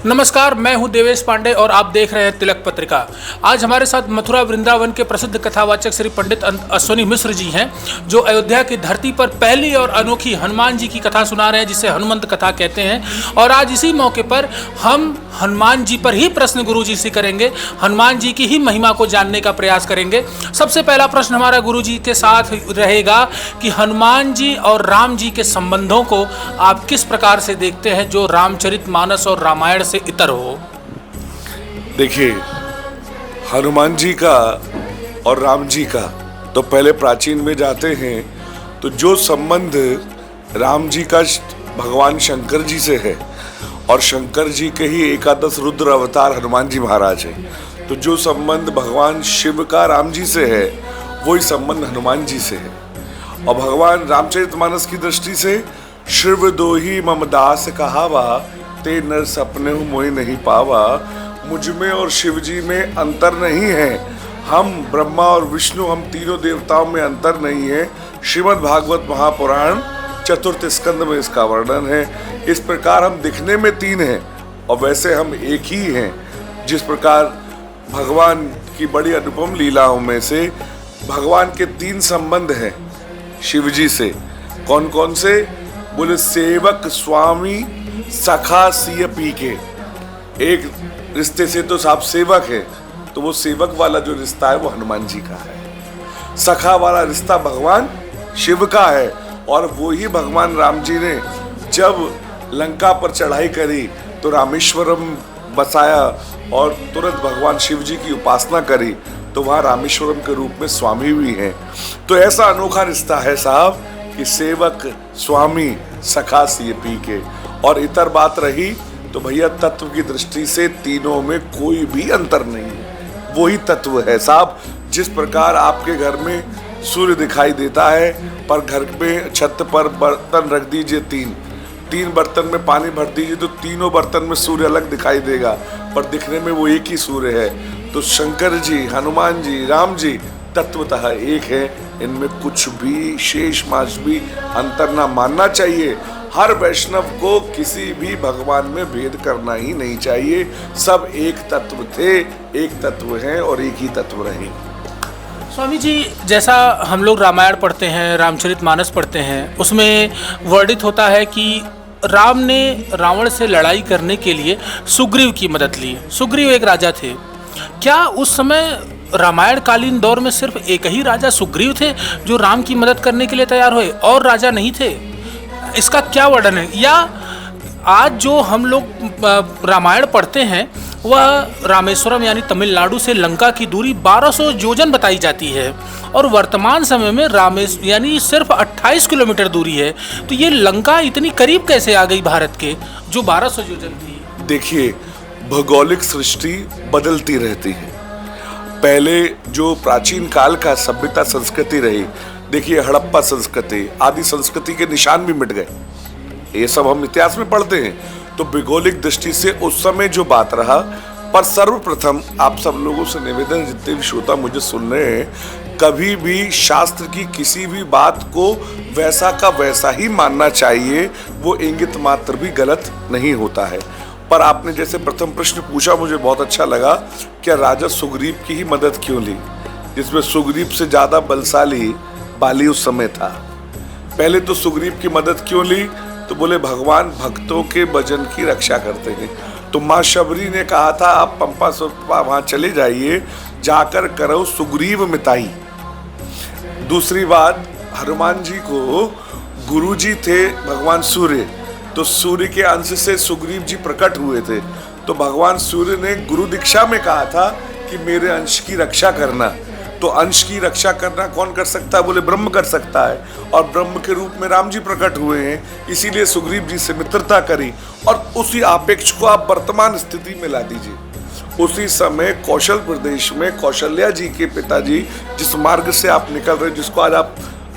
नमस्कार, मैं हूं देवेश पांडे और आप देख रहे हैं तिलक पत्रिका। आज हमारे साथ मथुरा वृंदावन के प्रसिद्ध कथावाचक श्री पंडित अश्विनी मिश्र जी हैं, जो अयोध्या की धरती पर पहली और अनोखी हनुमान जी की कथा सुना रहे हैं, जिसे हनुमंत कथा कहते हैं। और आज इसी मौके पर हम हनुमान जी पर ही प्रश्न गुरु जी से करेंगे, हनुमान जी की ही महिमा को जानने का प्रयास करेंगे। सबसे पहला प्रश्न हमारा गुरु जी के साथ रहेगा कि हनुमान जी और राम जी के संबंधों को आप किस प्रकार से देखते हैं, जो रामचरितमानस और रामायण से इतर हो। देखिए, हनुमान जी का और राम जी का तो पहले प्राचीन में जाते हैं, तो जो संबंध राम जी का भगवान शंकर जी से है और शंकर जी के ही एकादश रुद्र अवतार हनुमान जी महाराज है, तो जो संबंध भगवान शिव का राम जी से है वही संबंध हनुमान जी से है। और भगवान रामचरितमानस की दृष्टि से शिव दोही मम दास कहावा, ते नर सपने मोहि नहीं पावा। मुझ में और शिव जी में अंतर नहीं है, हम ब्रह्मा और विष्णु, हम तीनों देवताओं में अंतर नहीं है। श्रीमद् भागवत महापुराण चतुर्थ स्कंद में इसका वर्णन है। इस प्रकार हम दिखने में तीन हैं और वैसे हम एक ही हैं। जिस प्रकार भगवान की बड़ी अनुपम लीलाओं में से भगवान के तीन संबंध हैं शिव जी से। कौन कौन से? बोले सेवक, स्वामी, सखा, सिय पी के। एक रिश्ते से तो साहब सेवक है, तो वो सेवक वाला जो रिश्ता है वो हनुमान जी का है। सखा वाला रिश्ता भगवान शिव का है। और वो ही भगवान राम जी ने जब लंका पर चढ़ाई करी तो रामेश्वरम बसाया और तुरंत भगवान शिव जी की उपासना करी, तो वहाँ रामेश्वरम के रूप में स्वामी भी हैं। तो ऐसा अनोखा रिश्ता है साहब कि सेवक, स्वामी, सखा, सिय पी के। और इतर बात रही तो भैया तत्व की दृष्टि से तीनों में कोई भी अंतर नहीं है, वही तत्व है साहब। जिस प्रकार आपके घर में सूर्य दिखाई देता है, पर घर में छत पर बर्तन रख दीजिए, तीन बर्तन में पानी भर दीजिए, तो तीनों बर्तन में सूर्य अलग दिखाई देगा, पर दिखने में वो एक ही सूर्य है। तो शंकर जी, हनुमान जी, राम जी तत्वतः एक है, इनमें कुछ भी शेष माश भी अंतर ना मानना चाहिए। हर वैष्णव को किसी भी भगवान में भेद करना ही नहीं चाहिए। सब एक तत्व थे, एक तत्व हैं और एक ही तत्व रहेंगे। स्वामी जी, जैसा हम लोग रामायण पढ़ते हैं, रामचरितमानस पढ़ते हैं, उसमें वर्णित होता है कि राम ने रावण से लड़ाई करने के लिए सुग्रीव की मदद ली। सुग्रीव एक राजा थे। क्या उस समय रामायण कालीन दौर में सिर्फ एक ही राजा सुग्रीव थे जो राम की मदद करने के लिए तैयार हुए, और राजा नहीं थे? इसका क्या वर्णन है? या आज जो हम लोग रामायण पढ़ते हैं वह रामेश्वरम यानी तमिलनाडु से लंका की दूरी 1200 योजन बताई जाती है, और वर्तमान समय में रामेश्वर यानी सिर्फ 28 किलोमीटर दूरी है। तो ये लंका इतनी करीब कैसे आ गई भारत के, जो 1200 योजन थी? देखिए, भौगोलिक सृष्टि बदलती रहती है। पहले जो प्राचीन काल का सभ्यता संस्कृति रही, देखिए हड़प्पा संस्कृति आदि संस्कृति के निशान भी मिट गए, ये सब हम इतिहास में पढ़ते हैं। तो भौगोलिक दृष्टि से उस समय जो बात रहा, पर सर्वप्रथम आप सब लोगों से निवेदन, जितने भी श्रोता मुझे सुन रहे हैं, कभी भी शास्त्र की किसी भी बात को वैसा का वैसा ही मानना चाहिए, वो इंगित मात्र भी गलत नहीं होता है। पर आपने जैसे प्रथम प्रश्न पूछा, मुझे बहुत अच्छा लगा, क्या राजा सुग्रीव की ही मदद क्यों ली, जिसमें सुग्रीव से ज्यादा बलशाली बाली उस समय था। पहले तो सुग्रीव की मदद क्यों ली, तो बोले भगवान भक्तों के भजन की रक्षा करते हैं। तो माँ शबरी ने कहा था आप पंपा सुरपा वहां चले जाइए, जाकर करो सुग्रीव मिताई। दूसरी बात, हनुमान जी को गुरु जी थे भगवान सूर्य, तो सूर्य के अंश से सुग्रीव जी प्रकट हुए थे। तो भगवान सूर्य ने गुरु दीक्षा में कहा था कि मेरे अंश की रक्षा करना। तो अंश की रक्षा करना कौन कर सकता है? बोले ब्रह्म कर सकता है, और ब्रह्म के रूप में राम जी प्रकट हुए हैं, इसीलिए सुग्रीव जी से मित्रता करी। और उसी आपेक्ष को आप वर्तमान स्थिति में ला दीजिए। उसी समय कौशल प्रदेश में कौशल्या जी के पिताजी जिस मार्ग से आप निकल रहे, जिसको आज आप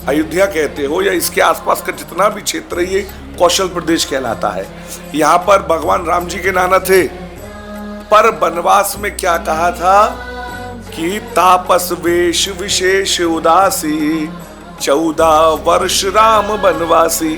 अयोध्या कहते हो या इसके आसपास का जितना भी क्षेत्र है, ये कौशल प्रदेश कहलाता है। यहाँ पर भगवान राम जी के नाना थे, पर वनवास में क्या कहा था कि तापस वेश विशेष उदासी, 14 वर्ष राम वनवासी।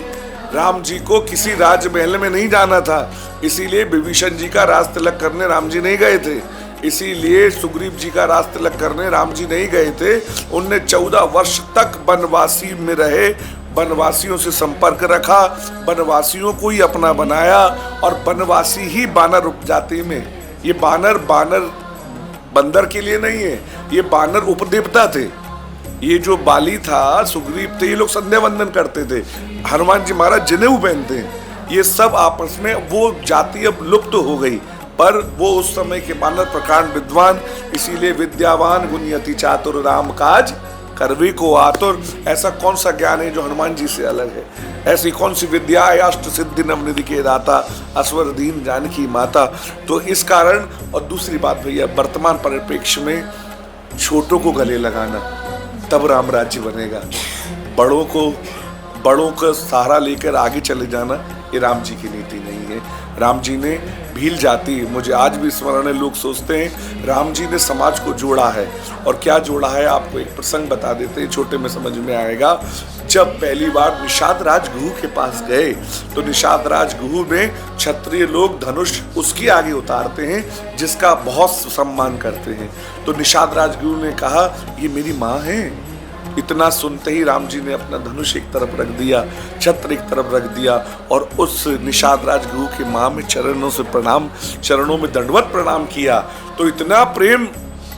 राम जी को किसी राजमहल में नहीं जाना था, इसीलिए विभीषण जी का राज तिलक करने राम जी नहीं गए थे, इसीलिए सुग्रीव जी का राज तिलक करने राम जी नहीं गए थे। उनने 14 वर्ष तक वनवासी में रहे, वनवासियों से संपर्क रखा, वनवासियों को ही अपना बनाया, और वनवासी ही वानर उपजाति में, ये बानर बंदर के लिए नहीं है, ये बानर उपदेवता थे। ये जो बाली था, सुग्रीव थे, ये लोग संध्या वंदन करते थे, हनुमान जी महाराज जनेऊ पहनते हैं, ये सब आपस में, वो जाति अब लुप्त हो गई, पर वो उस समय के बानर प्रकांड विद्वान, इसीलिए विद्यावान गुणयति चातुर राम काज करवे को आतुर। ऐसा कौन सा ज्ञान है जो हनुमान जी से अलग है? ऐसी कौन सी विद्या है? अष्ट सिद्धि नवनिधि के दाता, असवर दीन जानकी माता। तो इस कारण, और दूसरी बात भैया, वर्तमान परिप्रेक्ष्य में छोटों को गले लगाना, तब राम राज्य बनेगा। बड़ों का सहारा लेकर आगे चले जाना, ये राम जी की नीति नहीं है। राम जी ने भील जाति, मुझे आज भी स्मरण है, लोग सोचते हैं राम जी ने समाज को जोड़ा है, और क्या जोड़ा है, आपको एक प्रसंग बता देते हैं, छोटे में समझ में आएगा। जब पहली बार निषाद राज गुहू के पास गए, तो निषाद राज गुहू में क्षत्रिय लोग धनुष उसकी आगे उतारते हैं जिसका बहुत सम्मान करते हैं। तो निषाद राज गुहू ने कहा, ये मेरी माँ है। इतना सुनते ही राम जी ने अपना धनुष एक तरफ रख दिया, छत्र एक तरफ रख दिया, और उस निषाद राज गुहू की माँ में चरणों में दंडवत प्रणाम किया। तो इतना प्रेम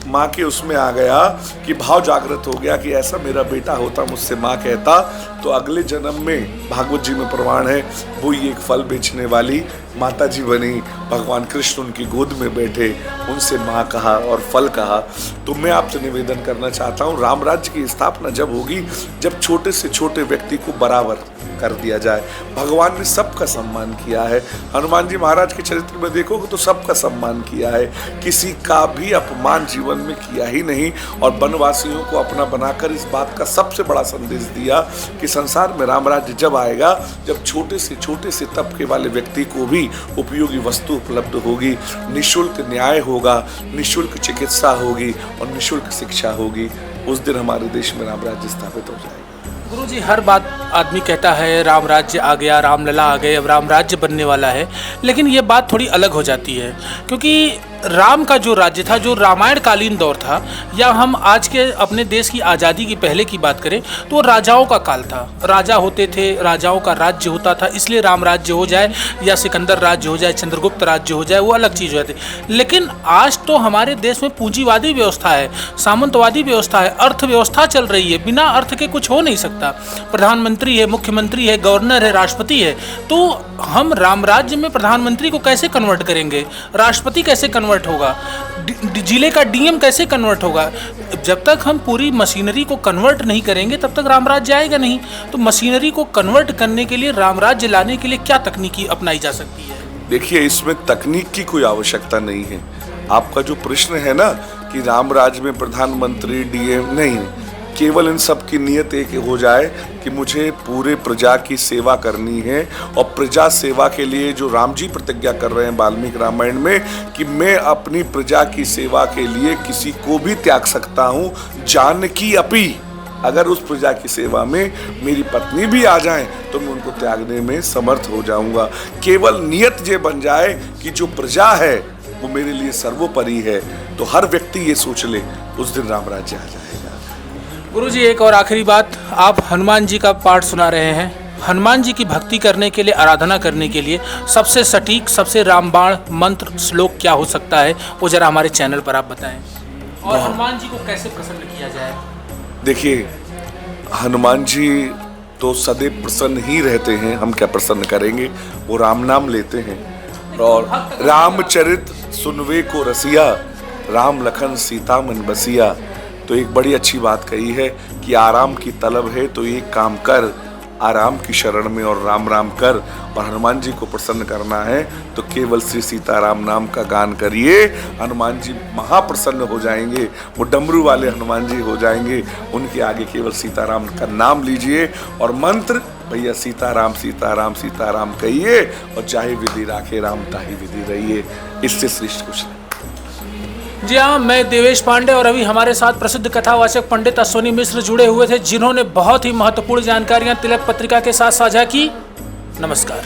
माँ के उसमें आ गया कि भाव जागृत हो गया कि ऐसा मेरा बेटा होता, मुझसे माँ कहता, तो अगले जन्म में, भागवत जी में प्रमाण है, वो ये एक फल बेचने वाली माता जी बनी, भगवान कृष्ण उनकी गोद में बैठे, उनसे माँ कहा और फल कहा। तो मैं आपसे निवेदन करना चाहता हूँ, राम राज्य की स्थापना जब होगी, जब छोटे से छोटे व्यक्ति को बराबर कर दिया जाए। भगवान ने सबका सम्मान किया है, हनुमान जी महाराज के चरित्र में देखोगे तो सबका सम्मान किया है, किसी का भी अपमान जीवन में किया ही नहीं, और वनवासियों को अपना बनाकर इस बात का सबसे बड़ा संदेश दिया कि संसार में राम राज्य जब आएगा, जब छोटे से तबके वाले व्यक्ति को भी उपयोगी वस्तु उपलब्ध होगी, निःशुल्क न्याय होगा, निःशुल्क चिकित्सा होगी और निःशुल्क शिक्षा होगी। उस दिन हमारे देश में राम राज्य स्थापित हो जाएगा। गुरु जी, हर बात आदमी कहता है राम राज्य आ गया, राम लला आ गए, अब राम राज्य बनने वाला है, लेकिन ये बात थोड़ी अलग हो जाती है, क्योंकि राम का जो राज्य था, जो रामायण कालीन दौर था, या हम आज के अपने देश की आज़ादी की पहले की बात करें तो राजाओं का काल था, राजा होते थे, राजाओं का राज्य होता था, इसलिए राम राज्य हो जाए या सिकंदर राज्य हो जाए, चंद्रगुप्त राज्य हो जाए, वो अलग चीज़ हो जाती। लेकिन आज तो हमारे देश में पूंजीवादी व्यवस्था है, सामंतवादी व्यवस्था है, अर्थव्यवस्था चल रही है, बिना अर्थ के कुछ हो नहीं सकता। प्रधानमंत्री है, मुख्यमंत्री है, गवर्नर है, राष्ट्रपति है, तो हम राम राज्य में प्रधानमंत्री को कैसे कन्वर्ट करेंगे, राष्ट्रपति कैसे कन्वर्ट होगा, जिले का डीएम कैसे कन्वर्ट होगा? जब तक हम पूरी मशीनरी को कन्वर्ट नहीं करेंगे तब तक राम राज्य आएगा नहीं। तो मशीनरी को कन्वर्ट करने के लिए, राम राज्य लाने के लिए क्या तकनीकी अपनाई जा सकती है? देखिए, इसमें तकनीक की कोई आवश्यकता नहीं है। आपका जो प्रश्न है ना कि राम राज्य में प्रधानमंत्री, डीएम, नहीं, केवल इन सब की नियत एक हो जाए कि मुझे पूरे प्रजा की सेवा करनी है, और प्रजा सेवा के लिए जो राम जी प्रतिज्ञा कर रहे हैं वाल्मीकि रामायण में कि मैं अपनी प्रजा की सेवा के लिए किसी को भी त्याग सकता हूँ, जानकी अपी, अगर उस प्रजा की सेवा में मेरी पत्नी भी आ जाएं तो मैं उनको त्यागने में समर्थ हो जाऊंगा। केवल नियत ये बन जाए कि जो प्रजा है वो मेरे लिए सर्वोपरि है, तो हर व्यक्ति ये सोच ले, उस दिन राम राज्य आ जाएगा। गुरुजी, एक और आखिरी बात, आप हनुमान जी का पाठ सुना रहे हैं, हनुमान जी की भक्ति करने के लिए, आराधना करने के लिए सबसे सटीक, सबसे रामबाण मंत्र श्लोक क्या हो सकता है, वो जरा हमारे चैनल पर आप बताएं, और हनुमान जी को कैसे प्रसन्न किया जाए? देखिए, हनुमान जी तो सदैव प्रसन्न ही रहते हैं, हम क्या प्रसन्न करेंगे, वो राम नाम लेते हैं, और रामचरित सुनवे को रसिया, राम लखन सीता मन बसिया। तो एक बड़ी अच्छी बात कही है कि आराम की तलब है तो एक काम कर, आराम की शरण में और राम राम कर, और हनुमान जी को प्रसन्न करना है तो केवल श्री सीताराम नाम का गान करिए, हनुमान जी महाप्रसन्न हो जाएंगे, वो डमरू वाले हनुमान जी हो जाएंगे, उनके आगे केवल सीताराम का नाम लीजिए, और मंत्र भैया सीताराम सीताराम सीताराम कहिए, और चाहे विधि राखे राम ताहि विधि रहिए, इससे श्रेष्ठ कुछ नहीं। जी हाँ, मैं देवेश पांडे, और अभी हमारे साथ प्रसिद्ध कथावाचक पंडित अश्विनी मिश्र जुड़े हुए थे, जिन्होंने बहुत ही महत्वपूर्ण जानकारियां तिलक पत्रिका के साथ साझा की। नमस्कार।